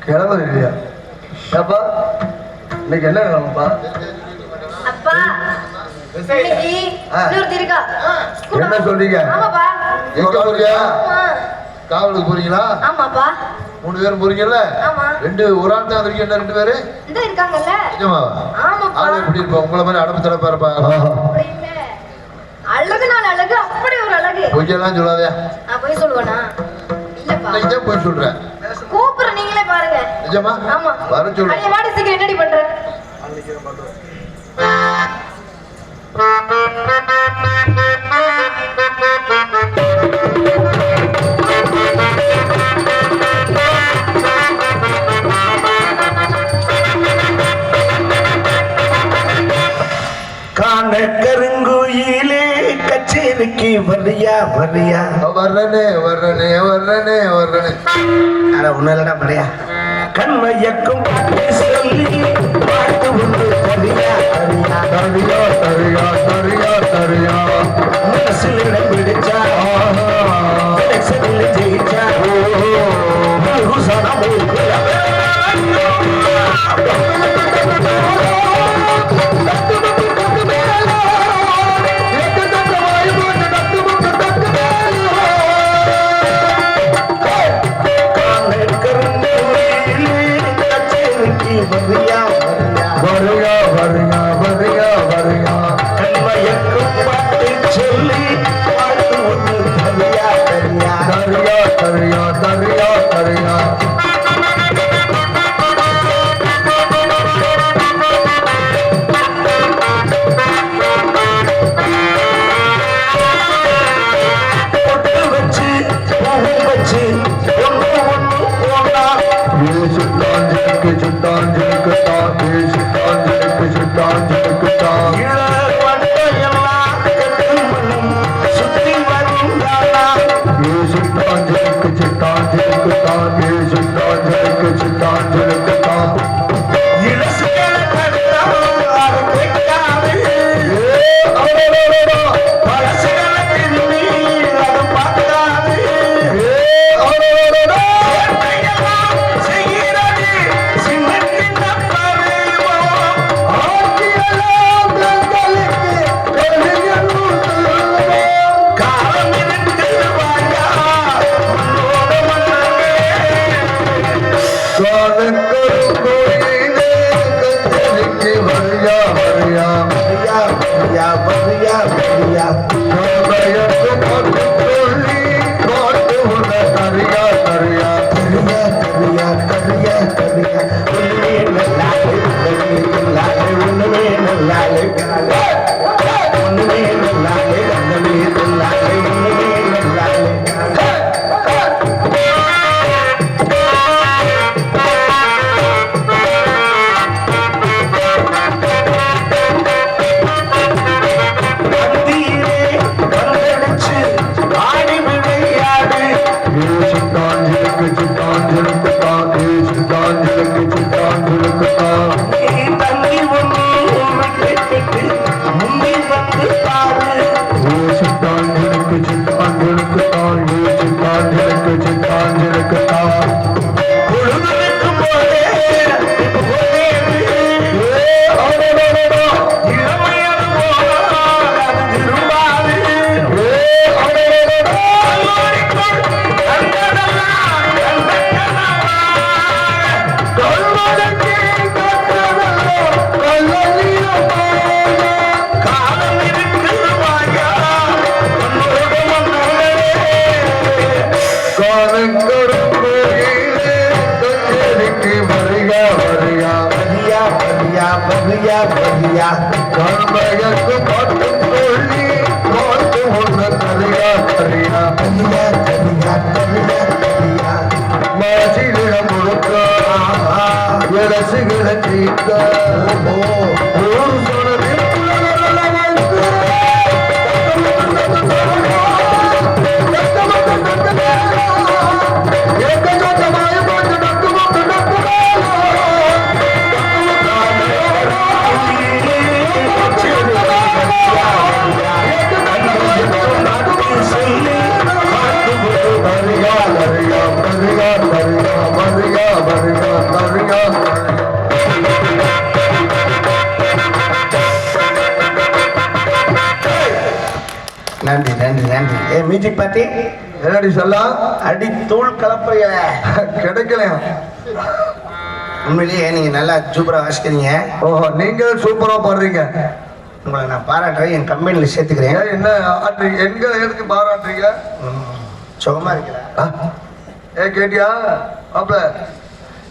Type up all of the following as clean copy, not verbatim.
கிழமை இல்லையா? அப்பா இன்னைக்கு என்ன கிழமைப்பா? அப்பா இன்னைக்கு இன்னொருத்தி இருக்கா. என்ன சொல்றீங்க? ஆமாப்பா. எங்க போறியா? காவலுக்கு போறீங்களா? ஆமாப்பா. 3 பேரும் போறீங்கல்ல? ஆமா. ஒரு ஆள் தான் இருக்கீங்க. என்ன 2 பேரு? இந்த இருக்காங்கல்ல? நிஜமாவா? ஆமாப்பா. ஆளு எப்படி இருப்பா? உங்கள மாதிரி அடப்பு தடப்பா இருப்பா? அப்படி இல்ல. அழகுனால அழகு, அப்படி ஒரு அழகு. பொய்யெல்லாம் சொல்லாதே. நான் போய் சொல்லுவேனா? இல்லப்பா. நான் இதான் போய் சொல்றேன். கூப்பிடுற நீங்களே பாருங்க. நிஜமா? ஆமா. வர சொல்லு. அடி மாடி சீக்கிரம் என்னடி பண்ற? கா காண கருங்குயிலே கச்சேரிக்கு வரியா வரியா வர்றனே வர்றனே வர்றனே வர்றனே. அட ஒண்ணு இல்லடா வரியா கண்மையக்கும் சொல்லி பாட்டு ஒன்று வரியா வரியா சரியா சரியா சரியா சரியா மனசில் இடம் பிடிச்சா எலெக்ஷனில் ஜெயிச்சா வரியா வரியா வரியா வரியா வரியா கண்மையக்கும் பாட்டு சொல்லி பாட்டு ஒன்று வரியா வரியா சரியா சரியா சரியா சரியா பொட்டு வச்சு பூ வச்சு ஒன்று ஒன்று போனா சித்தாஞ்சலிக்கு சித்தாஞ்சலிக்கு தான் சித்தாஞ்சலிக்கு சித்தாஞ்சலிக்கு தான் இளவட்டையெல்லாம் கட்டும் மனம் சுத்தி வருந்தானா சித்தாஞ்சலிக்கு சித்தாஞ்சலிக்கு தான் சித்தாஞ்சலிக்கு சித்தாஞ்சலிக்கு தான் இளசுகளை கண்டா அது கேட்காது பழசுகளை திரும்பி அது பார்க்காது சேட்டையெல்லாம் செய்கிறது சின்ன சின்ன பருவம் காலம் இருக்கு வாயா மண்ணோட மண்ணே வரியா வரியா வரியா வரியா வரியா வரியா சொல்லி பாட்டு உன்னை சரியா சரியா கரியா கரியா கரியா கரியா ஒண்ணுமே நல்லாலே ஒண்ணுமே நல்லாலே ஒண்ணுமே நல்லாலே ஒண்ணுமே நல்லாலே ஒண்ணுமே நல்லாலே வந்தியிலே வந்தடிச்சு ஆடி விளையாடு சித்தாஞ்சலிக்கு சித்தாஞ்சலிக்கு தான் சித்தாஞ்சலிக்கு சித்தாஞ்சலிக்கு தான் நீ தண்ணி ஒண்ணு விட்டு முந்தி வந்து பாரு சித்தாஞ்சலிக்கு சித்தாஞ்சலிக்கு தான் சித்தாஞ்சலிக்கு சித்தாஞ்சலிக்கு தான் பொழுதுக்கும் போதே போதேது இளமையது போல அது திரும்பாது கல்லூரிக்குள் கண்டதெல்லாம் கண்டக்கனவா. காலம் இருக்குது வாயா உன்னோட மன்னரே. கச்சேரிக்கு வரியா வரியா வரியா வரியா வரியா வரியா கண்மையக்கு பாட்டு சொல்லி பாட்டு ஒன்று சரியா சரியா கரியா கரியா கரியா கரியா மாசிலிட முழுக்க இலசுகிற தீக்க ஒரு சொன்னதில் வரியா வரியா வரியா வரியா வரியா வரியா வரியா நன்றி நன்றி நன்றி ஏ மியூசிக் பார்ட்டி என்னடி சொல்லலாம் அடி தூள் கலப்புறைய கிடைக்கலையா உண்மையிலேயே நீங்க நல்லா சூப்பரா வாசிக்கிறீங்க. ஓஹோ நீங்க சூப்பரா பாடுறீங்க. உங்களை நான் பாராட்டுறேன், என் கம்பெனில சேர்த்துக்கிறேன். ஏன் என்ன ஆட்டுறீங்க? எங்களை எதுக்கு பாராட்டுறீங்க? சுகமா இருக்கிறா ஏ கேட்டியா அப்ப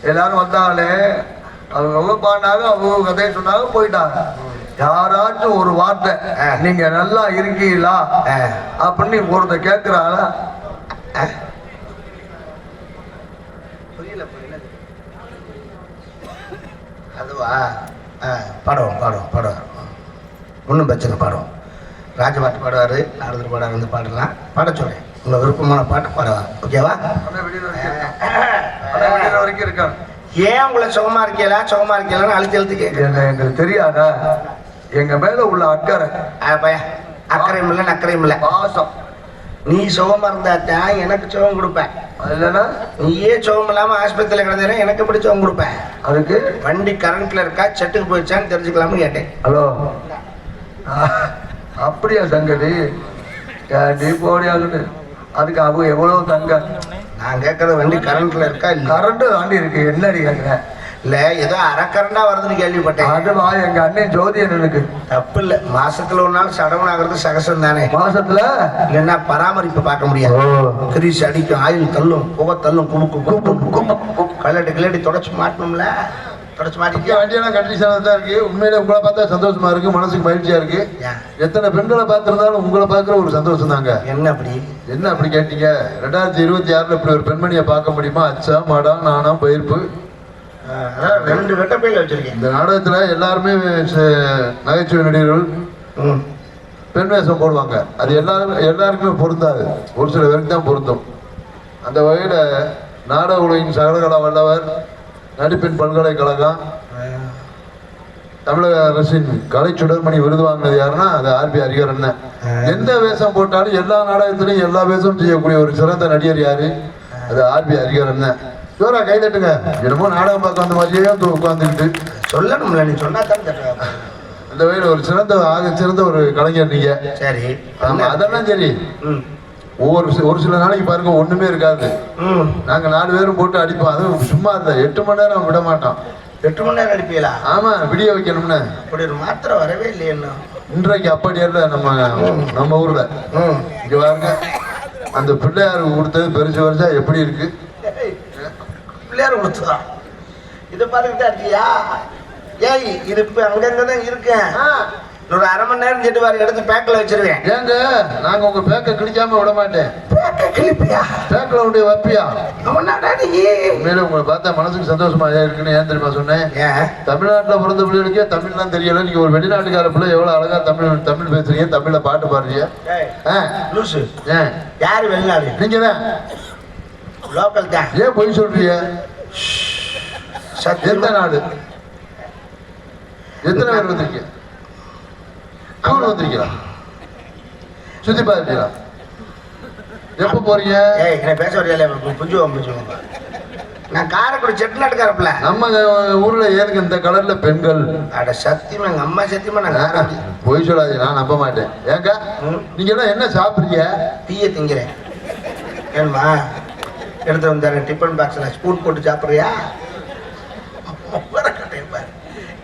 எல்லாரும் வந்தாங்களே அவங்க பாடினாங்க, அவங்க கதையை சொன்னாங்க, போயிட்டாங்க. யாராச்சும் ஒரு வார்த்தை நீங்க நல்லா இருக்கீங்களா அப்படின்னு ஒருத்த கேட்கிறாங்களா? புரியல புரியல. அதுவா பாடுவோம் பாடுவோம் பாடுவோம். ஒன்றும் பிரச்சனை பாடுவோம். ராஜபாட்டு பாடுவார், நாரதர் பாடுவார், வந்து பாடலாம். பாட சொல்கிறேன், உங்கள் விருப்பமான பாட்டு பாடுவார். ஓகேவா? வரைக்கும் இருக்கான். ஏன் உங்களை சுகமா இருக்கீங்களான்னு அழுத்தி கேட்குறேன். எங்களுக்கு தெரியாதா எங்க மேல உள்ள அக்கறை? பையன் அக்கறையும் இல்லை நக்கறையும் இல்லை, பாசம். நீ சுகமா இருந்தாத்தான் எனக்கு சுகம் கொடுப்பேன். இல்லைன்னா நீயே சுகம் இல்லாம ஆஸ்பத்திரியில் கிடந்தேன், எனக்கு எப்படி சுகம் கொடுப்பேன்? அதுக்கு வண்டி கரண்ட்ல இருக்கா, செட்டுக்கு போயிடுச்சான்னு தெரிஞ்சுக்கலாம்னு கேட்டேன். ஹலோ, அப்படியா சங்கதி? நீ போடியாதுன்னு அதுக்கு அவங்க எவ்வளவு தங்க? நான் கேட்கறது வண்டி கரண்ட்ல இருக்கா இல்லை? கரண்ட் தாண்டி இருக்கு, என்னடி கேட்கிறேன்? இல்ல ஏதோ அரை கரண்டா வருதுன்னு கேள்விப்பட்டேன். அதுவா எங்க அண்ணன் ஜோதியனுக்கு தப்பு இல்ல, மாசத்துல ஒரு நாள் சடவன் ஆகிறது சகசம் தானே. மாசத்துல இல்லைன்னா பராமரிப்பு பார்க்க முடியாது. கிரீஸ் அடிக்கும், ஆயில் தள்ளும், புகை தள்ளும், குமுக்கு கல்லட்டி தொடச்சு மாட்டணும்ல. தொடச்சு மாட்டிக்க வண்டியெல்லாம் கண்டிஷனாக தான் இருக்கு. உண்மையிலே உங்களை பார்த்தா சந்தோஷமா இருக்கு, மனசுக்கு மகிழ்ச்சியா இருக்கு. எத்தனை பெண்களை பார்த்திருந்தாலும் உங்களை பார்க்குற ஒரு சந்தோஷம் தாங்க. என்ன அப்படி கேட்டீங்க? 2026 இப்படி ஒரு பெண்மணியை பார்க்க முடியுமா? அச்சா மாடா நானா பயிர்ப்பு 2 வெட்டப்பையில வச்சிருக்கேன். இந்த நாடகத்துல எல்லாருமே நகைச்சுவை நடிகர்கள் பெண் வேஷம் போடுவாங்க. அது எல்லாருக்குமே பொருந்தாது, ஒரு சில பேருக்கு தான் பொருந்தும். அந்த வகையில நாடக உலகின் சகலகலா வல்லவர், நடிப்பின் பல்கலைக்கழகம், தமிழக அரசின் கலை சுடர்மணி விருது வாங்கினது யாருன்னா அது ஆர்பி ஹரிஹரன் அண்ணன். எந்த வேஷம் போட்டாலும் எல்லா நாடகத்திலையும் எல்லா வேஷமும் செய்யக்கூடிய ஒரு சிறந்த நடிகர் யாரு? அது ஆர்பி ஹரிஹரன் அண்ணன். ஜோரா கை தட்டுங்க. என்னமோ நாடகம் பார்க்க வந்த மாதிரியே உட்காந்துக்கிட்டு சொல்லணும்ல, நீ சொன்னா தான் தட்டுவேன். அந்த வகையில் ஒரு சிறந்த ஒரு கலைஞர் நீங்க. சரி, ஆமா, அதெல்லாம் சரி. ஒரு சில நாளைக்கு பாருங்க ஒண்ணுமே இருக்காது. நாங்க 4 பேரும் போட்டு அடிப்போம். அதுவும் சும்மா இருந்த 8 மணி நேரம் விட மாட்டோம். 8 மணி நேரம் அடிப்பீங்களா? ஆமா, விடிய வைக்கணும்னு. அப்படி ஒரு மாத்திரை வரவே இல்லையே இன்னும். இன்றைக்கு அப்படியே இல்லை நம்ம ஊர்ல. இங்க பாருங்க, அந்த பிள்ளையாருக்கு கொடுத்தது பெருசா எப்படி இருக்கு? பிள்ளையார் கொடுத்துதான் இதை பார்த்துக்கிட்டா இருக்கியா? ஏய், இது இப்ப அங்கங்கதான் இருக்கேன். ஒரு அரை மணி நேரம் செட்டு வாரி எடுத்து பேக்கில் வச்சிருவேன். ஏங்க, நாங்க உங்க பேக்கை கிழிக்காம விட மாட்டேன். பேக்கை கிழிப்பியா? பேக்கில் உடைய வைப்பியா? உண்மையில உங்களை பார்த்தா மனசுக்கு சந்தோஷமா இருக்குன்னு ஏன் தெரியுமா சொன்னேன்? தமிழ்நாட்டுல பிறந்த பிள்ளைகளுக்கே தமிழ்லாம் தெரியல. நீங்க ஒரு வெளிநாட்டுக்கார பிள்ளை எவ்வளவு அழகா தமிழ் பேசுறீங்க, தமிழ்ல பாட்டு பாடுறீங்க. யாரு வெளிநாடு? நீங்க தான் லோக்கல் தான். ஏன் பொய் சொல்றீங்க? எந்த நாடு? எத்தனை பேர் வந்திருக்கீங்க? டூர் வந்திருக்கீங்களா? சுத்தி பார்த்துட்டீங்களா? எப்ப போறீங்க? என்ன பேச வரையில புரிஞ்சுவோம். நான் காரைக்குடி செட்டிநாட்டுக்காரப்பில்ல. நம்ம ஊர்ல ஏதுக்கு இந்த கலர்ல பெண்கள்? அட சத்தியமா, எங்க அம்மா சத்தியமா நான் பொய் சொல்லாதீங்க, நான் நம்ப மாட்டேன். ஏங்க, நீங்க எல்லாம் என்ன சாப்பிடுறீங்க? டீயை திங்கிறேன். ஏன்மா எடுத்து வந்தாரு டிஃபன் பாக்ஸ்ல ஸ்பூன் போட்டு சாப்பிட்றியா?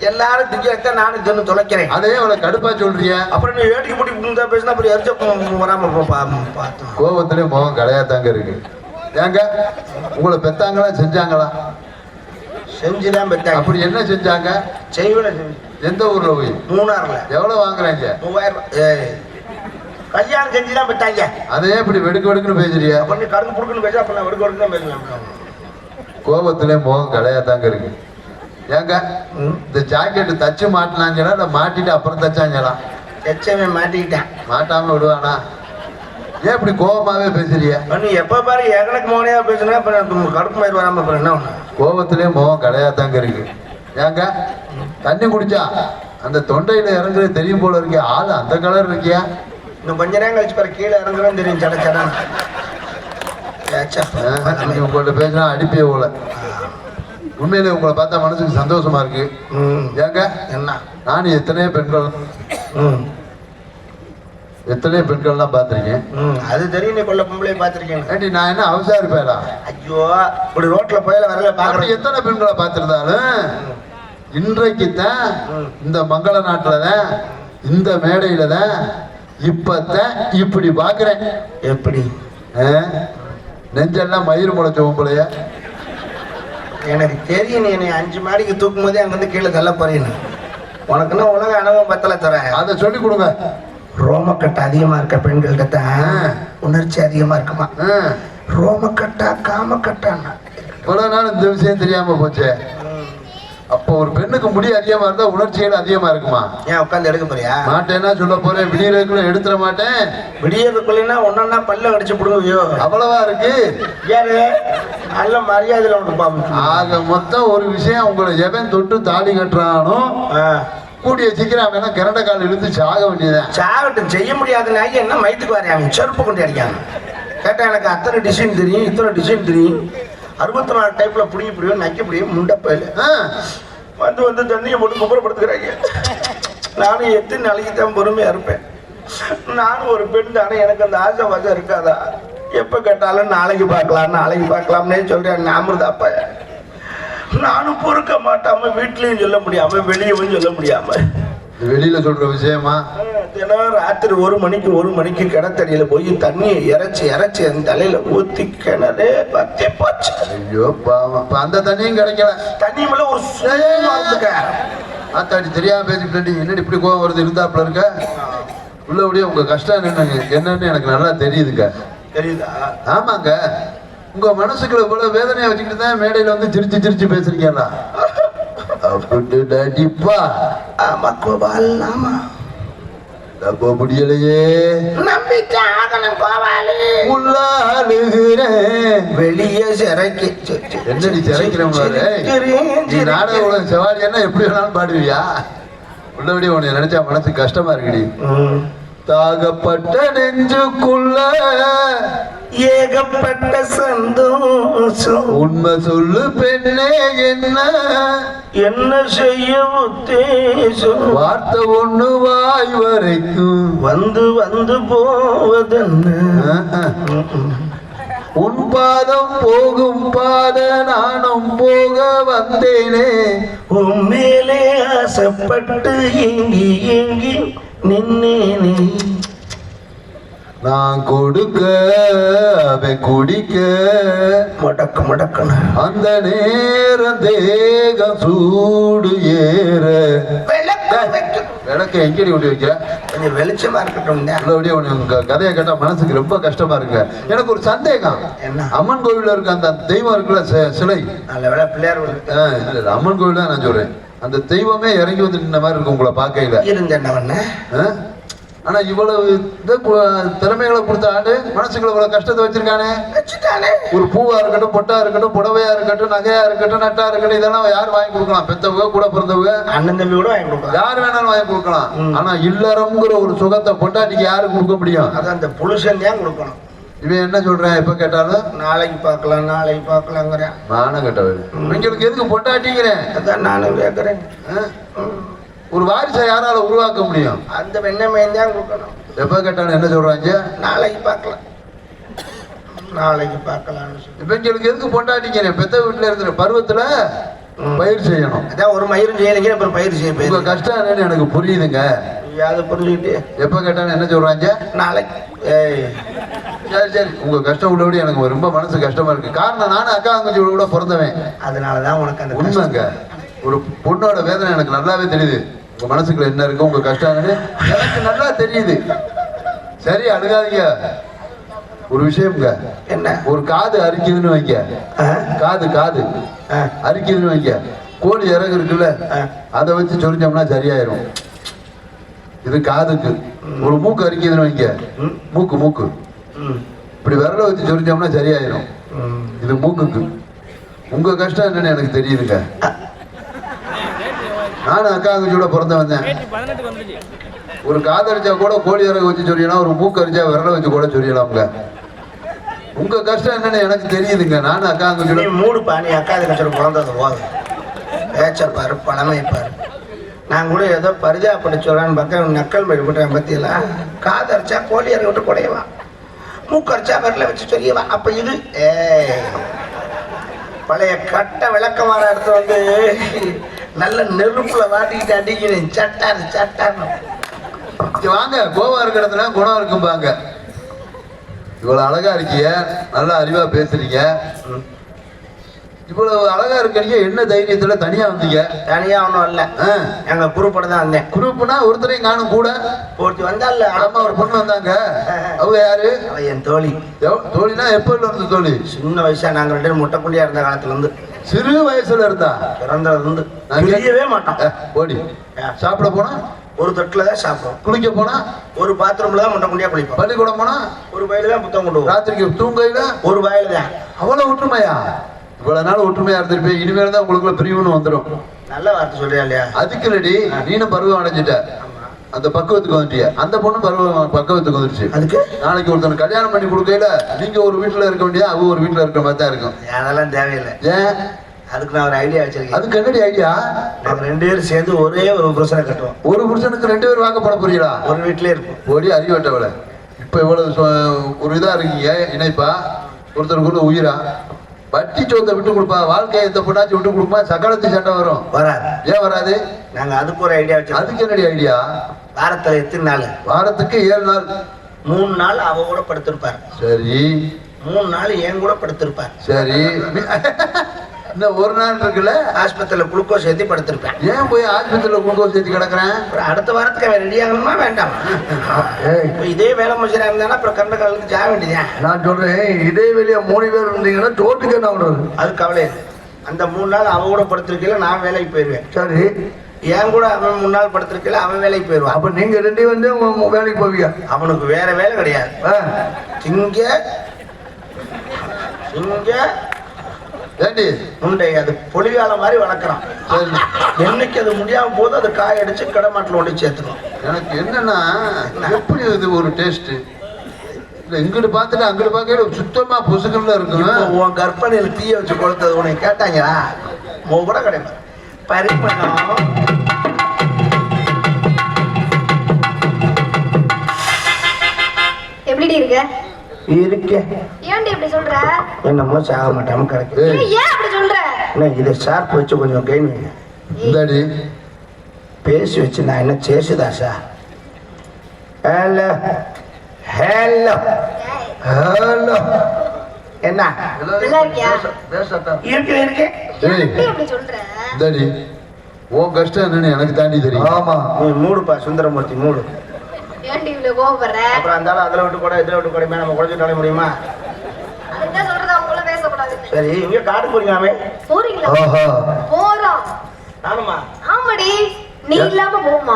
எல்லாரும் திங்க நானும் தின்னு தொலைக்கிறேன். அதே அவ்வளவு கடுப்பா சொல்றீங்க. அப்புறம் நீ வேட்டிக்கு போட்டு பேசினா அப்புறம் எரிச்ச வராம பார்த்தோம். கோபத்திலே முகம் கிடையாதாங்க இருக்கு. ஏங்க, உங்களை பெத்தாங்களா செஞ்சாங்களா? செஞ்சுதான் பெத்தாங்க. அப்படி என்ன செஞ்சாங்க? செய்வேன். எந்த ஊர்ல போய்? மூணாறுல. எவ்வளவு வாங்குறாங்க? 3000. கல்யாணம் செஞ்சுதான் பெற்றாங்க. அதே இப்படி வெடுக்குன்னு பேசுறியா? அப்ப நீ கடுக்கு புடுக்குன்னு பேச, அப்ப நான் வெடுக்கு தான் பேசுவேன். கோபத்திலே முகம் கிடையாதாங்க இருக்கு. ஏங்க, இந்த ஜாக்கெட்டு தச்சு மாட்டினாங்களா இல்லை மாட்டிட்டு அப்புறம் தச்சாங்களா? தச்சவே மாட்டிக்கிட்டேன். மாட்டாம விடுவானா? ஏன் இப்படி கோபமாவே பேசுறியா? நீ எப்ப பாரு எனக்கு மோனையா பேசுனா அப்புறம் கடுப்பு மாதிரி வராம அப்புறம் என்ன ஒண்ணு? கோபத்திலே முகம் கிடையாதாங்க இருக்கு. ஏங்க, தண்ணி குடிச்சா அந்த தொண்டையில இறங்குறது தெரியும் போல இருக்கே. ஆளு அந்த கலர் இருக்கியா? இன்னும் கொஞ்ச நேரம் கழிச்சு பாரு, கீழே இறங்குறோம் தெரியும். சடச்சடன் உங்கள்ட்ட பேசினா அடிப்பே போல. உண்மையிலே உங்களை பார்த்தா மனசுக்கு சந்தோஷமா இருக்கு. ஏங்க, என்ன நானும் எத்தனையோ பெண்கள்லாம் பார்த்துருக்கேன். அது தெரியும். நீ கொள்ள பொம்பளை பார்த்துருக்கேன். ஏண்டி, நான் என்ன அவசாரிப்பேடா? ஐயோ, இப்படி ரோட்ல போயில வரல பாக்குறேன். எத்தனை பெண்களை பார்த்திருந்தாலும் இன்றைக்கு தான் இந்த மங்கள நாட்டுல தான் இந்த மேடையில தான் இப்பத்தான் இப்படி பாக்குறேன். எப்படி? நெஞ்செல்லாம் மயிர் முளைச்ச பொம்பளைய. எனக்கு தெரியும். நீ என்னை 5 மாடிக்கு தூக்கும் போதே அங்கிருந்து கீழே தள்ள போறீன்னு. உனக்குன்னா உலக அனுபவம் பத்தல தரேன். அதை சொல்லி கொடுங்க. ரோமக்கட்டு அதிகமா இருக்க பெண்கள்கிட்ட தான் உணர்ச்சி அதிகமா இருக்குமா? ரோமக்கட்டா காமக்கட்டான்னா இவ்வளவு நாள் இந்த விஷயம் தெரியாம போச்சு. அப்போ ஒரு பெண்ணுக்கு முடி அதிகமா இருந்தா உணர்ச்சிகள் அதிகமா இருக்குமா? ஏன் உட்காந்து எடுக்க போறியா? மாட்டேன்னா சொல்ல போறேன், விடியறதுக்குள்ள எடுத்துட மாட்டேன். விடியறதுக்குள்ளா ஒன்னா பல்ல கடிச்சு புடுங்கவியோ? அவ்வளவா இருக்கு. யாரு நல்ல மரியாதையில உனக்கு பாப்போம். ஆக மொத்தம் ஒரு விஷயம், உங்களை எவன் தொட்டு தாலி கட்டுறானோ கூடிய சீக்கிரம் வேணா கிரண்ட கால் இழுத்து சாக வேண்டியதான். சாகட்டும், செய்ய முடியாதுன்னா என்ன மயத்துக்கு வரையாங்க, செருப்பு கொண்டு அடிக்காங்க. கேட்டா எனக்கு அத்தனை டிசைன் தெரியும், இத்தனை டிசைன் தெரியும், 64 டைப்ல புடிங்க புரியும், நைக்க முடியும், முண்டப்பையில வந்து தண்ணியை போட்டு குப்புறப்படுத்துக்கிறாங்க. நானும் எத்தனை நாளைக்கு தான் பொறுமையா இருப்பேன்? நானும் ஒரு பெண் தானே, எனக்கு அந்த ஆசை வாசம் இருக்காதா? எப்ப கேட்டாலும் நாளைக்கு பார்க்கலாம்னே சொல்றேன். அமிர்தாப்ப நானும் பொறுக்க மாட்டாம வீட்லயும் சொல்ல முடியாம வெளியவும் சொல்ல முடியாம வெளியில சொல்ற விஷயமா தினம் ராத்திரி 1 மணிக்கு கிணத்தடியில போய் தண்ணியை இறைச்சி என் தலையில ஊத்தி கிணறே பத்தி போச்சு. ஐயோ பாவம், அந்த தண்ணியும் கிடைக்கல. தண்ணி மேல ஒரு ஆத்தாடி தெரியாம பேசிட்டு என்னடி இப்படி கோவம் வருது இருந்தாப்புல இருக்க? உள்ளபடியே உங்க கஷ்டம் என்னன்னு எனக்கு நல்லா தெரியுதுங்க. தெரியுதா? ஆமாங்க, உங்க மனசுக்குள்ள இவ்வளவு வேதனையை வச்சுக்கிட்டு தான் மேடையில வந்து சிரிச்சு பேசுறீங்களா? அப்படி நடிப்பா. ஆமா கோபால், ஆமா நம்ப முடியலையே, நம்பித்தான் ஆகணும் கோபாலு. உள்ளாளுகிறேன் வெளியே சிறைக்கு. என்னடி சிறைக்கிறவங்க? நீ நாடக உலக செவாலியா எப்படி வேணாலும் பாடுவியா? உள்ளபடி உன்னை நினைச்சா மனசு கஷ்டமா இருக்குடி. தாகப்பட்ட நெஞ்சுக்குள்ள ஏகப்பட்ட சந்தோஷம். உண்மை சொல்லு பெண்ணே, என்ன செய்ய உத்தேசம்? வார்த்தை ஒண்ணு வாய் வரைக்கும் வந்து போவதென்ன? உன் பாதம் போகும் பாத நானும் போக வந்தேனே. உன் மேலே ஆசைப்பட்டு ஏங்கி நின்னேனே. நான் கொடுக்க அவன் குடிக்க மடக்கு அந்த நேரம் தேகம் சூடு ஏற. விளக்க எங்கடி கொண்டு வைக்கிற? கொஞ்சம் வெளிச்சமா இருக்கட்டும். உங்க கதையை கேட்டா மனசுக்கு ரொம்ப கஷ்டமா இருக்கு. எனக்கு ஒரு சந்தேகம், அம்மன் கோவில்ல இருக்க அந்த தெய்வம் இருக்குல்ல சிலை, பிள்ளையார் அம்மன் கோவில் தான் நான் சொல்றேன், அந்த தெய்வமே இறங்கி வந்து நின்ன மாதிரி இருக்கு உங்களை பார்க்கையில. ஆனா இவ்வளவு திறமைகளை கொடுத்த ஆடு மனசுக்குள்ள இவ்வளவு கஷ்டத்தை வச்சிருக்கானே. ஒரு பூவா இருக்கட்டும், பொட்டா இருக்கட்டும், புடவையா இருக்கட்டும், நகையா இருக்கட்டும், நட்டா இருக்கட்டும், இதெல்லாம் யார் வாங்கி கொடுக்கலாம்? பெத்தவங்க, கூட பிறந்தவங்க, அண்ணன் தம்பி கூட வாங்கி கொடுக்கலாம், யார் வேணாலும் வாங்கி கொடுக்கலாம். ஆனா இல்லறம்ங்கிற ஒரு சுகத்தை பொட்டாட்டிக்கு யாரு கொடுக்க முடியும்? அதான் அந்த புருஷன் தான் கொடுக்கணும். இவன் என்ன சொல்றேன், எப்ப கேட்டாலும் நாளைக்கு பார்க்கலாங்கிறேன். நானும் கேட்டவன் உங்களுக்கு எதுக்கு பொட்டாட்டிக்கிறேன்? அதான் நானும் கேட்கறேன். ஒரு வாரிசை யாரால உருவாக்க முடியும்? அந்த வெண்ணமையை தான் கொடுக்கணும். எப்ப கேட்டாலும் என்ன சொல்றாங்க? நாளைக்கு பார்க்கலாம். இவங்களுக்கு எதுக்கு பொண்டாட்டிக்கிறேன்? பெத்த வீட்டுல இருக்கிற பருவத்துல பயிர் செய்யணும். அதான் ஒரு மயிரும் செய்யலைங்க, அப்புறம் பயிர் செய்ய. உங்க கஷ்டம் என்னன்னு எனக்கு புரியுதுங்க. அதை புரிஞ்சுக்கிட்டு எப்ப கேட்டாலும் என்ன சொல்றாங்க? நாளைக்கு. சரி, உங்க கஷ்டம் உள்ளபடி எனக்கு ரொம்ப மனசு கஷ்டமா இருக்கு. காரணம் நானும் அக்கா தங்கச்சி கூட பிறந்தவன். அதனாலதான் உனக்கு அந்த உண்மைங்க. ஒரு பொண்ணோட வேதனை எனக்கு நல்லாவே தெரியுது. உங்க மனசுக்குள்ள என்ன இருக்கு, உங்க கஷ்டம் எனக்கு நல்லா தெரியுது. சரி, அழுகாதீங்க. ஒரு விஷயம்ங்க, என்ன? ஒரு காது அரிக்குதுன்னு வைங்க, காது அரிக்குதுன்னு வைங்க, கோழி இறகு இருக்குல்ல, அதை வச்சு சொரிஞ்சோம்னா சரியாயிரும். இது காதுக்கு. ஒரு மூக்கு அரிக்குதுன்னு வைங்க, மூக்கு இப்படி விரல வச்சு சொரிஞ்சோம்னா சரியாயிரும். இது மூக்குக்கு. உங்க கஷ்டம் என்னன்னு எனக்கு தெரியுதுங்க. நானும் அக்கா தங்கச்சியோட பிறந்த வந்தேன். ஒரு காதடிச்சா கூட கோழி இறகு வச்சு சொல்லிடலாம், ஒரு மூக்கு அரிச்சா விரல வச்சு கூட சொல்லிடலாம்ங்க. உங்க கஷ்டம் என்னன்னு எனக்கு தெரியுதுங்க. நானும் அக்கா தங்கச்சியோட மூடு பாணி அக்கா தங்கச்சியோட பிறந்தது போது பேச்சப்பாரு, பழமைப்பாரு. நான் கூட ஏதோ பரிதாபப்பட்டு சொல்றான்னு பக்கம் நக்கல் மாதிரி போட்டேன். பத்தியெல்லாம் காதரிச்சா கோழி இறகு விட்டு குடையவான், மூக்கு அரிச்சா விரல வச்சு சொல்லியவான். அப்ப இது பழைய கட்ட விளக்கமான இடத்த வந்து நல்ல நெருப்புல வாட்டிக்கிட்டு அடிக்கிறேன். சட்டான்னு வாங்க. கோவா இருக்கிற இடத்துல குணம் இருக்கும்பாங்க. இவ்வளவு அழகா இருக்கீங்க, நல்லா அறிவா பேசுறீங்க. இவ்வளவு அழகா இருக்கீங்க, என்ன தைரியத்துல தனியா வந்தீங்க? தனியா ஒண்ணும் இல்ல, எங்க குரூப்போட தான் வந்தேன். குரூப்னா ஒருத்தரையும் காணும் கூட ஒருத்தி வந்தால. அம்மா ஒரு பொண்ணு வந்தாங்க. அவங்க யாரு? என் தோழி. தோழினா எப்ப இருந்து தோழி? சின்ன வயசா நாங்க 2 முட்டைக்குள்ளியா இருந்த காலத்துல இருந்து. சிறு வயசுல இருந்தா பிறந்ததுல இருந்து நான் பிரியவே மாட்டான். ஓடி சாப்பிட போனா ஒரு தட்டுல தான் சாப்பிடும். குளிக்க போனா ஒரு பாத்ரூம்ல தான் முட்டை குண்டியா குளிப்போம். பள்ளிக்கூடம் போனா ஒரு வயல தான் புத்தகம் கொண்டு வரும். ராத்திரிக்கு தூங்கையில ஒரு வயல தான். அவ்வளவு ஒற்றுமையா? இவ்வளவு நாள் ஒற்றுமையா இருந்திருப்பேன், இனிமேல் தான் உங்களுக்குள்ள பிரிவுன்னு வந்துடும். நல்ல வார்த்தை சொல்றியா இல்லையா? அதுக்கு ரெடி நீனும் பருவம் அடைஞ்சிட்ட, அந்த பக்குவத்துக்கு வந்துட்டிய. அந்த பொண்ணு பக்குவத்துக்கு வந்துருச்சு. அதுக்கு நாளைக்கு ஒருத்தனை கல்யாணம் பண்ணி கொடுக்கையில நீங்க ஒரு வீட்டுல இருக்க வேண்டிய, அவங்க ஒரு வீட்டுல இருக்கிற மாதிரி தான் இருக்கும். அதெல்லாம் தேவையில்லை. ஏன்? அதுக்கு நான் ஒரு ஐடியா வச்சிருக்கேன். அதுக்கு என்னடி ஐடியா? நாங்க 2 பேரும் சேர்ந்து ஒரே ஒரு புருஷனை கட்டுவோம். ஒரு புருஷனுக்கு 2 பேர் வாங்க போட போறீங்களா? ஒரு வீட்லயே இருக்கும். ஓடி அறிவட்டவளை. இப்ப இவ்வளவு ஒரு இதா இருக்கீங்க, இணைப்பா ஒருத்தருக்கு உயிரா வட்டி சோத்தை விட்டு கொடுப்பா. வாழ்க்கையை எந்த பொண்ணாச்சு விட்டு கொடுப்பா, சகலத்து சண்டை வரும். வராது. ஏன் வராது? நாங்க அதுக்கு ஒரு ஐடியா வச்சிருக்கோம். அதுக்கு என்னடி ஐடியா? வாரத்துல எத்தனை நாள்? வாரத்துக்கு 7 நாள். 3 நாள் அவ கூட படுத்திருப்பார். சரி. 3 நாள் என் கூட படுத்திருப்பார். சரி. இன்னும் 1 நாள் இருக்குல்ல, ஆஸ்பத்திரியில குளுக்கோஸ் ஏற்றி படுத்திருப்பேன். ஏன் போய் ஆஸ்பத்திரியில குளுக்கோஸ் ஏற்றி கிடக்குறேன்? அடுத்த வாரத்துக்கு அவன் ரெடி ஆகணுமா வேண்டாம்? இதே வேலை முடிச்சா இருந்தானா அப்புறம் கண்ட காலத்துக்கு ஜாக வேண்டியதான். நான் சொல்றேன், இதே வெளியே 3 பேர் இருந்தீங்கன்னா தோட்டுக்கு என்ன பண்றது? அது கவலை. அந்த 3 நாள் அவ கூட படுத்திருக்கல, நான் வேலைக்கு போயிடுவேன். சரி. என் கூட அவன் 3 நாள் படுத்திருக்கல, அவன் வேலைக்கு போயிடுவான். அப்ப நீங்க 2 வந்து வேலைக்கு போவீங்க. அவனுக்கு வேற வேலை கிடையாது. திங்க ஏண்டி முண்டை அது பொலிகால மாதிரி வளர்க்குறான். என்னைக்கு அது முடியாம போது அது காய அடிச்சு கடமாட்டில் ஒன்று சேர்த்துடும். எனக்கு என்னன்னா, எப்படி இது ஒரு டேஸ்ட் இல்லை, இங்கிட்டு பார்த்துட்டு அங்கிட்டு பார்க்க சுத்தமா பொசுக்கல்ல இருக்கும். உன் கற்பனையில் தீய வச்சு கொடுத்தது உனக்கு கேட்டாங்களா? உன் கூட கிடையாது பரிமாணம். எப்படி இருக்க? இருக்கே. ஏன்டி இப்படி சொல்ற? என்னமோ சாக மாட்டாம கிடைக்குது. ஏன் அப்படி சொல்ற? இதை ஷார்ப் வச்சு கொஞ்சம் கெயின் வைங்க. இந்தாடி பேசி வச்சு நான் என்ன சேசுதாசா? Hello hello hello. என்ன நல்லா இருக்கியா? இருக்கு இருக்கு. அப்படி சொல்ற? இந்தாடி உன் கஷ்டம் என்னன்னு எனக்கு தாண்டி தெரியும். ஆமா, நீ மூடுப்பா சுந்தரமூர்த்தி, மூடு. ஏன்டி இவ்வளவு கோவப்படுற? அப்புறம் இருந்தாலும் அதில் விட்டு கூட இதில் விட்டு கூட நம்ம குழந்தை முடியுமா? அதுதான் சொல்றது, அவங்கள பேசக்கூடாது. சரி, இங்க காட்டு போறீங்களாமே? போறீங்களா? போறோம். நானுமா? ஆமாடி, நீ இல்லாம போமா?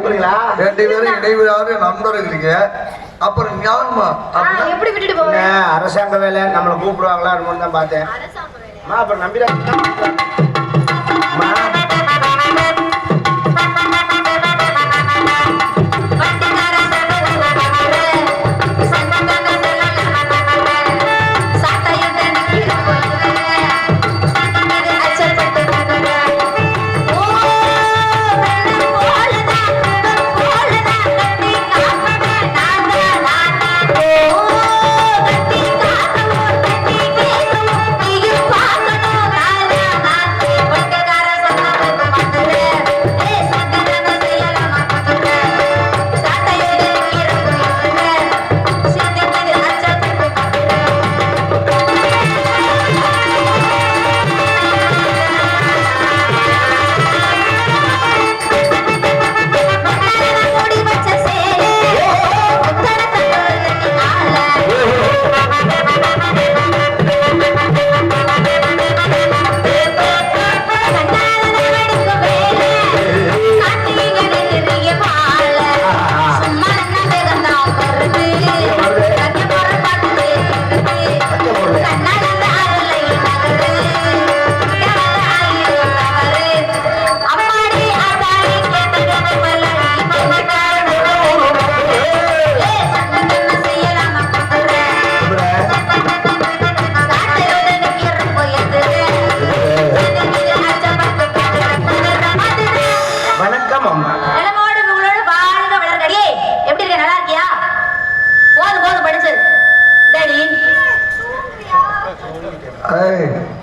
போறீங்களா? 2 பேரும் இடைவிடாத நண்பர் இருக்கீங்க, அப்புறம் ஞானமா எப்படி விட்டுட்டு போங்க? அரசாங்க வேலை நம்மளை கூப்பிடுவாங்களா தான் பார்த்தேன். அரசாங்க வேலை. அப்புறம் நம்பிடா.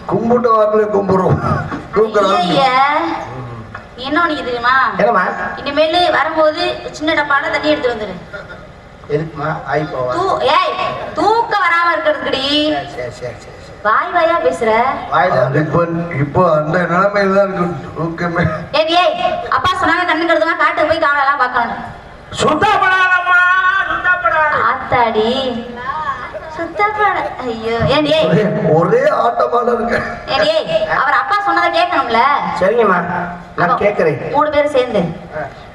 கும்பிட்ட வாக்குல கும்பிடுறோம். என்ன உனக்கு தெரியுமா? இனிமேல் வரும்போது சின்ன டப்பால தண்ணி எடுத்து வந்துரு. தூக்க வராம இருக்கிறதுக்குடி. வாய் வாயா பேசுற. இப்போ அந்த நிலைமையில தான் இருக்கு தூக்கமே. அப்பா சொன்னாங்க கண்ணு கருதுமா காட்டு போய் காவலாம் பார்க்கணும். சுத்தப்படாதம்மா, சுத்தப்படாத. ஆத்தாடி சுத்தப்பட ஐயோ ஏண்டி ஒரே ஆட்டமான இருக்கு. ஏண்டி அவர் அப்பா சொன்னதை கேட்கணும்ல. சரிங்கம்மா நான் கேட்கறேன். 3 பேரும் சேர்ந்து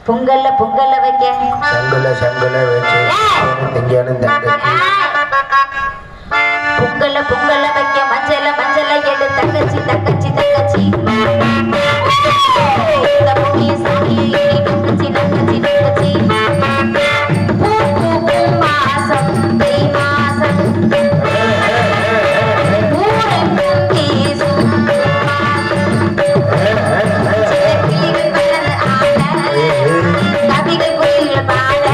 பொங்கல்ல வைக்க சங்குல வச்சு திங்கணும் பொங்கல்ல வைக்க மஞ்சள எடு தங்கச்சி இந்த பொங்கிய சாமியை தங்கச்சி மாசம் தை மாசம் ஊரெங்கும் வீசும் கிளிகள் பறந்து ஆட கவிகள் குயில்கள் பாட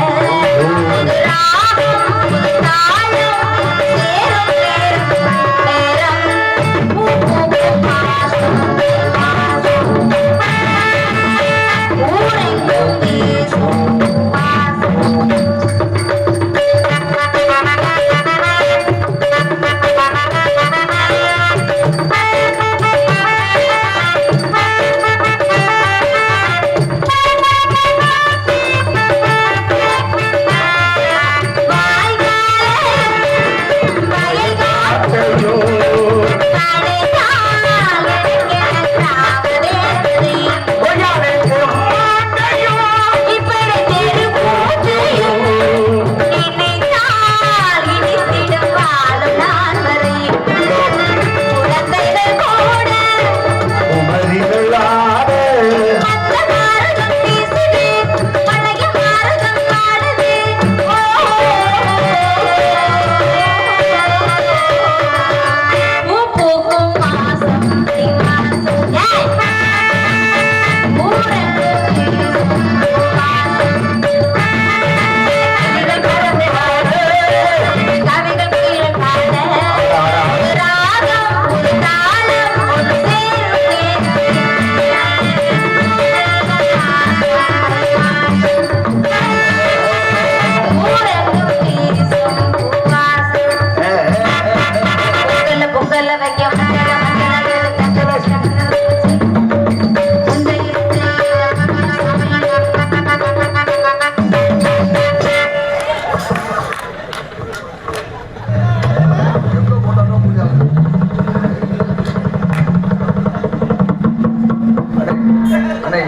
புது ராகம் புது தாளம் சேரும் நேரம் மாசம் ஊரெங்கும் வீசும்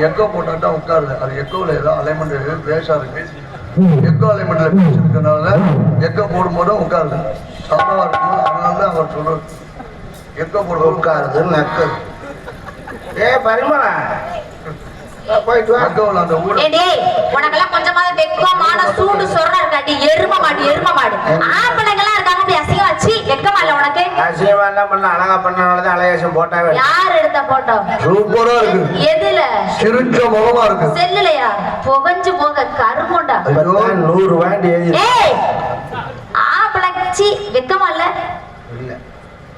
எக்கோ போட்டா உட்காருது. அது எக்கோவில் ஏதோ அலைமெண்ட் பேஷா இருக்கு. எக்கோ அலைமெண்ட்ல பேசி இருக்கிறதுனால எக்கோ போடும்போது உட்காருது. சாப்பாவா இருக்கும். அதனால தான் அவர் சொல்றாரு எக்கோ போட உட்காருது நக்கல். பரிமாணா போயிட்டு எக்கோவில் அந்த ஊட உனக்கெல்லாம் கொஞ்சமாவது வெக்கமான சூடு சொல்ற இருக்காட்டி எரும மாடு ஆம்பளைங்கெல்லாம் இருக்காங்க அப்படி அசிங்க வச்சு வெக்கமா இல்ல உனக்கு? அசிங்கமா என்ன பண்ண அழகா பண்ணனாலதான் அலையேசம் போட்டாவே. யார் எடுத்த போட்டோ? சூப்பரா இருக்கு. எதுல? சிரிச்ச முகமா இருக்கு. செல்லுலையா? புகஞ்சு போக கருமோண்டா. 100 ரூபாய் எழுதி. ஏய் ஆம்பளைச்சி வெக்கமா இல்ல? இல்ல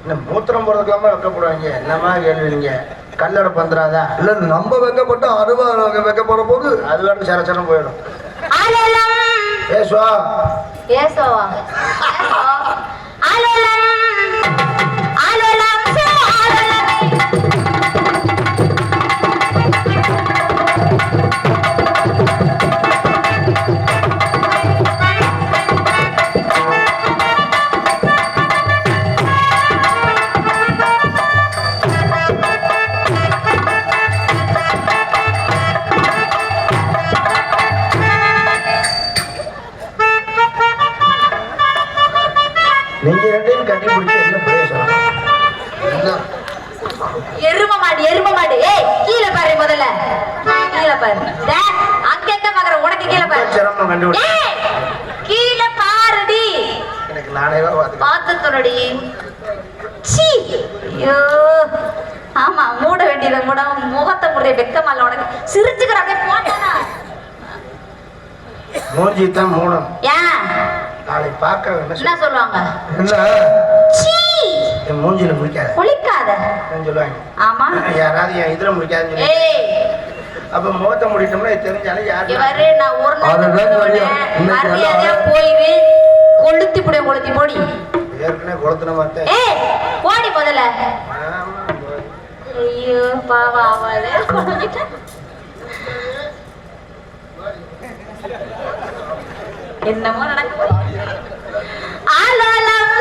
என்ன மூத்திரம் போறதுக்கெல்லாம வைக்கப்படுவாங்க. என்னமா கேள்விங்க? கல்லடை பந்துறாதா? இல்ல நம்ம வைக்கப்பட்ட 60 வைக்கப்பட போது அது வேணும் சரச்சரம் போயிடும். ஏசோவா நீங்க ரெண்டையும் கட்டி பிடிச்சி என்ன பிரயோசனம்? எரும மாடு. ஏய் கீழே பாரு, முதல்ல கீழே பாரு. அங்க எங்க பாக்குற? உனக்கு கீழே பாரு. சிரமம் கண்டுபிடி. கீழே பாருடி. எனக்கு நானே பார்த்து தொரடி. சீ ஐயோ ஆமா மூட வேண்டியதை மூட. முகத்தை முறைய வெக்கமால உனக்கு. சிரிச்சுக்கிற அப்படியே போட்டானா மூஞ்சி தான் மூலம். ஏன் நாளை பார்க்க என்ன சொல்லுவாங்க? சீ என் மூஞ்சில முடிக்காத குளிக்காத சொல்லுவாங்க. ஆமா யாராவது என் இதுல முடிக்காதுன்னு. ஏய் அப்ப முகத்தை முடிட்டோம்னா தெரிஞ்சாலும் யாரு இவரு நான் ஒரு நாள் மரியாதையா போயிரு. கொளுத்தி போடி. ஏற்கனவே கொளுத்துன மாட்டேன். ஏய் போடி முதல்ல. ஐயோ பாவா அவளே என்னமோ நடக்குது. ஆலலம்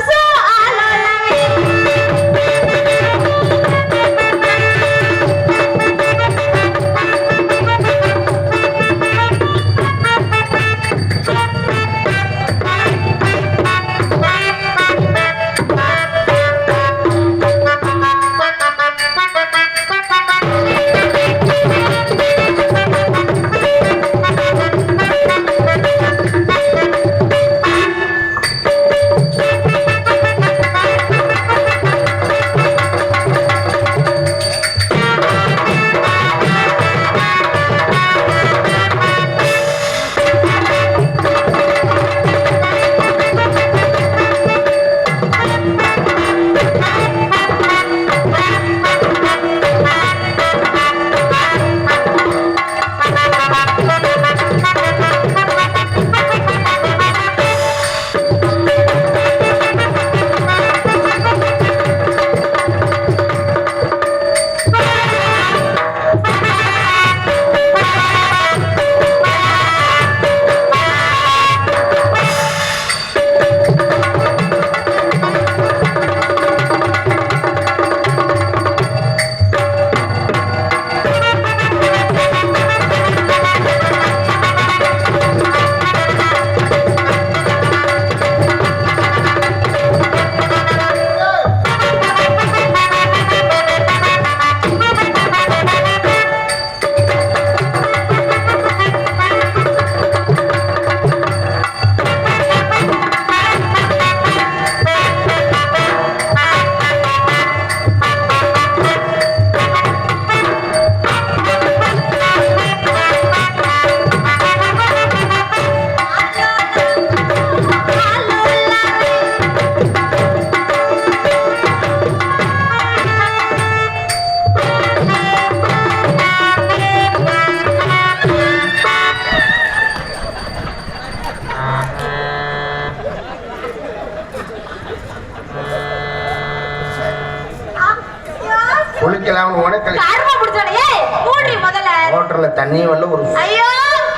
குளிக்கலாம் உனக்கு கரும பிடிச்சோட ஏய் மூடி முதல்ல மோட்டர்ல தண்ணி வரல ஒரு ஐயோ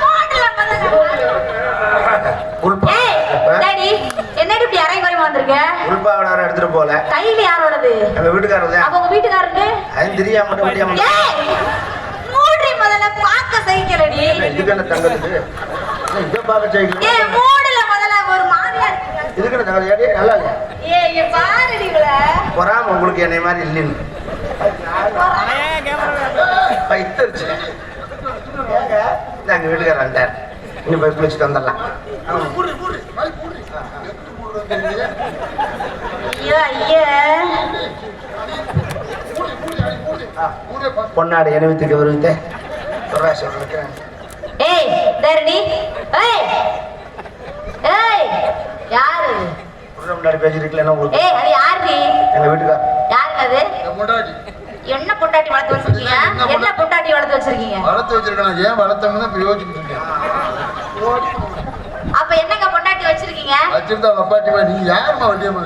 மூடல முதல்ல குளிப்பா ஏய் டாடி என்னடி இப்படி அரை குறைமா வந்திருக்க குளிப்பாவோட எடுத்துட்டு போல கையில யாரோடது எங்க வீட்டுக்காரர் தான் அவங்க வீட்டுக்காரருக்கு அது தெரியாம மட்டும் முடியாம ஏய் மூடி முதல்ல பாக்க சகிக்கலடி இதுக்கு என்ன தங்கத்துக்கு இதை பார்க்க செய்யணும் ஏய் மூடல முதல்ல ஒரு மாதிரியா இருக்கு இதுக்கு என்ன தங்கம் ஏடி நல்லா இல்லையா ஏய் இங்க பாருடி இவள பொறாம உங்களுக்கு என்னை மாதிரி இல்லைன்னு பைத்தரிச்சு எங்க வீட்டுக்காரர் வந்தார் இங்க போய் குளிச்சுட்டு வந்துடலாம் ஐயோ ஐயா பொன்னாடு இனவித்துக்கு வருவதே சொல்றேன் இருக்கிறேன் ஏய் தரணி ஏய் ஏய் யாரு முன்னாடி பேசிருக்கல உங்களுக்கு ஏய் அது யாரு எங்க வீட்டுக்காரர் யாருங்க அது என்ன பொண்டாட்டி வளர்த்து வச்சிருக்கீங்க என்ன பொண்டாட்டி வளர்த்து வச்சிருக்கீங்க வளர்த்து வச்சிருக்கேன் ஏன் வளர்த்தவங்க தான் யோசிச்சுட்டு இருக்கேன் அப்ப என்னங்க பொண்டாட்டி வச்சிருக்கீங்க வச்சிருந்தா வப்பாட்டிமா நீங்க யாருமா வண்டியம்மா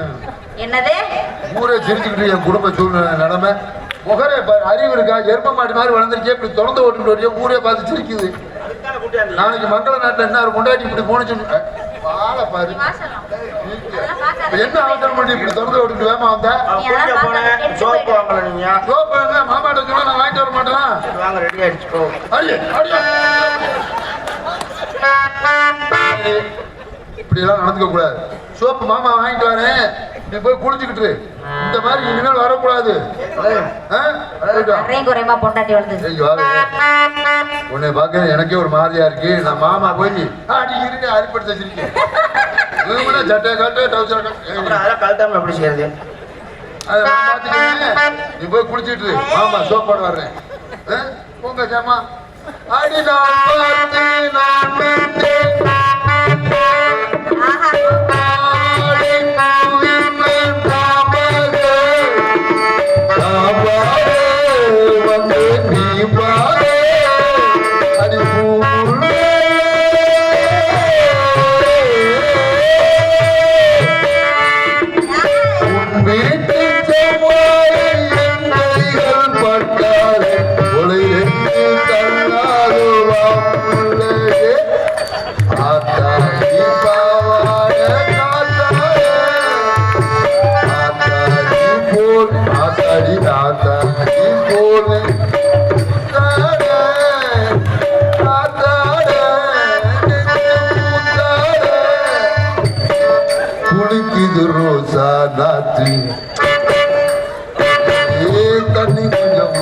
என்னது ஊரே சிரிச்சுக்கிட்டு என் குடும்ப சூழ்நிலை நிலைமை முகரே அறிவு இருக்கா எரும மாடி மாதிரி வளர்ந்துருக்கே இப்படி திறந்து ஓட்டுட்டு வரையும் ஊரே பார்த்து சிரிக்குது நாளைக்கு மங்கள நாட்டில் என்ன முண்டாட்டி இப்படி போனுச்சு பாலை பாரு என்ன அவசரம் பண்ணி இப்படி திறந்து ஓட்டுட்டு வேமா வந்தா சோப்பு வாங்கல நீங்க சோப்பு மாமாட்ட சொன்னா நான் வாங்கிட்டு வர மாட்டேன் வாங்க ரெடி ஆயிடுச்சுக்கோ இப்படி எல்லாம் நடந்துக்க கூடாது சோப்பு மாமா வாங்கிட்டு வரேன் நீ போய் குளிச்சுக்கிட்டு இந்த மாதிரி இனிமேல் வரக்கூடாது குறைமா பொண்டாட்டி வளர்த்து உன்னை பார்க்க எனக்கே ஒரு மாதிரியா இருக்கு நான் மாமா போய் அடிக்கிறேன் அரிப்படுத்த வச்சிருக்கேன் சட்டை கட்டு டவுசர் அதெல்லாம் கழுத்தாம எப்படி செய்யறது அதெல்லாம் பார்த்துக்கிறேன் நீ போய் குளிச்சுட்டு மாமா சோப் போட வர்றேன் போங்க சாமா அடி குளிக்குது ரோசா நாத்து தண்ணி கொஞ்சம்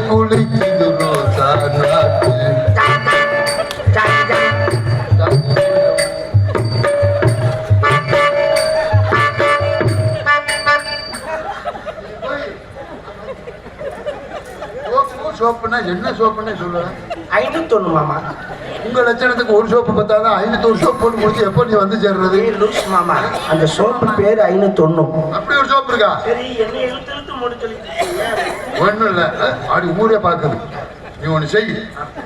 குளிக்குது ரோசா நாத்து சோப்புன்னா என்ன சோப்புன்னு சொல்லுவேன் 501 மாமா உங்க லட்சணத்துக்கு ஒரு சோப்பு பார்த்தாதான் 501 சோப்பு போட்டு முடிச்சு எப்போ நீ வந்து சேர்றது லூஸ் மாமா அந்த சோப்பு பேர் 501 அப்படி ஒரு சோப்பு இருக்கா சரி என்ன இழுத்து இழுத்து முடிச்சு ஒன்றும் இல்லை அப்படி ஊரே பார்க்குது நீ ஒன்று செய்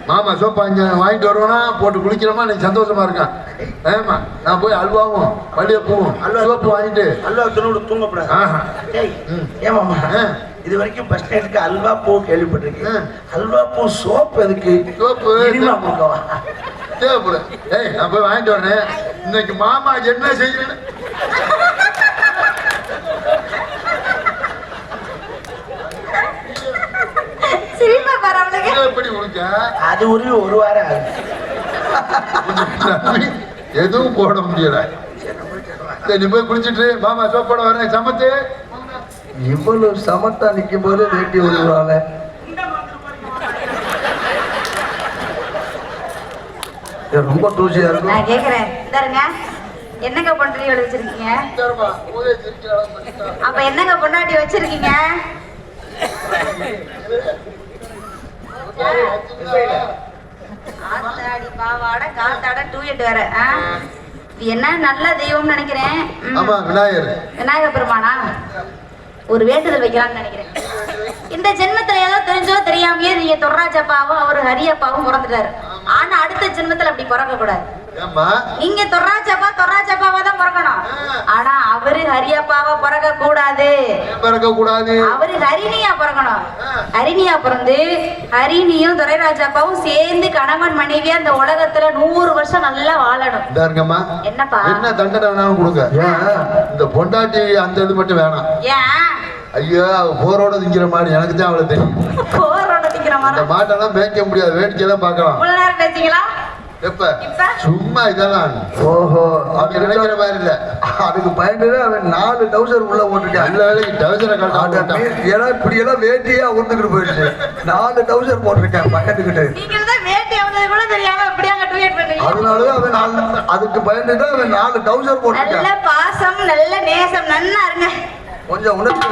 மாமா சோப்பு அங்கே வாங்கிட்டு வருவோன்னா போட்டு குளிக்கிறோமா நீ சந்தோஷமா இருக்கான் ஏமா நான் போய் அல்வாவும் மல்லிகைப்பூவும் சோப்பு வாங்கிட்டு அல்வா தினோடு தூங்கப்படாது ஆஹா ஏமாமா இது வரைக்கும் பஸ் ஸ்டாண்டுக்கு அல்வா பூ கேள்விப்பட்டிருக்கேன் அல்வா பூ சோப்பு எதுக்கு சோப்பு கொடுக்கவா தேவைப்படும் ஏய் நான் போய் வாங்கிட்டு வரேன் இன்னைக்கு மாமா என்ன செய்யறேன்னு சிரிப்பா பரவலங்க எப்படி உனக்கு அது ஒரு வாரம் ஆகுது எதுவும் போட முடியல நீ போய் குளிச்சுட்டு மாமா சோப்போட வரேன் சமத்து இவ்வளவு சமத்தா நிக்கும் போது வேட்டி விடுவாங்க ரொம்ப தூசியா இருக்கும் நான் கேக்குறேன் தருங்க என்னங்க பொண்டாட்டி வச்சிருக்கீங்க அப்ப என்னங்க பொண்டாட்டி வச்சிருக்கீங்க ஆத்தாடி பாவாட காத்தாட டூயட் வேற இது என்ன நல்ல தெய்வம்னு நினைக்கிறேன் ஆமா விநாயகர் விநாயகர் பெருமானா ஒரு வேண்டுதல் வைக்கலாம்னு நினைக்கிறேன் இந்த ஜென்மத்துல ஏதோ தெரிஞ்சோ தெரியாமையே நீங்க தொர்ராஜப்பாவும் அவரு ஹரியப்பாவும் பிறந்துட்டாரு ஆனா அடுத்த ஜென்மத்துல அப்படி பிறக்க கூடாது ஏம்மா நீங்க தொராச்சப்பாவா தான் பிறக்கணும். ஆனா அவரு ஹரியப்பாவா பிறக்க கூடாது. பிறக்க கூடாது. அவரு ஹரிணியா பிறக்கணும். ஹரிணியா பிறந்து ஹரிணியும் துரைராஜாப்பாவும் சேர்ந்து கணவன் மனைவியா அந்த உலகத்துல 100 வருஷம் நல்லா வாழணும். இதாருங்கம்மா. என்னப்பா? என்ன தண்டனை வேணாலும் கொடுங்க. இந்த பொண்டாட்டி அந்த இது மட்டும் வேணாம். ஏன்? ஐயோ போரோட திங்கிற மாதிரி எனக்கு தான் அவளை தெரியும். போரோட திங்கிற மாதிரி. அந்த மாட்டெல்லாம் மேய்க்க முடியாது, வேடிக்கை தான் பார்க்கலாம். இவ்வளவு நேரம் பேசிங்களா? எப்ப சும்மா இதெல்லாம் ஓஹோ அவங்க நினைக்கிற மாதிரி இல்ல. அதுக்கு பயந்து அவன் 4 டவுசர் உள்ள போட்டுருக்கான். நல்ல வேலைக்கு டவுசரை கட்ட ஏன்னா இப்படி எல்லாம் வேட்டியா ஒத்துக்கிட்டு போயிடுச்சு. 4 டவுசர் போட்டிருக்கேன் பயந்துகிட்டு. அதனாலதான் அவன் அதுக்கு பயந்துதான் அவன் 4 டவுசர் போட்டிருக்கான். நல்ல பாசம் நல்ல நேசம் நன்னா இருங்க. கொஞ்சம் உணர்ச்சி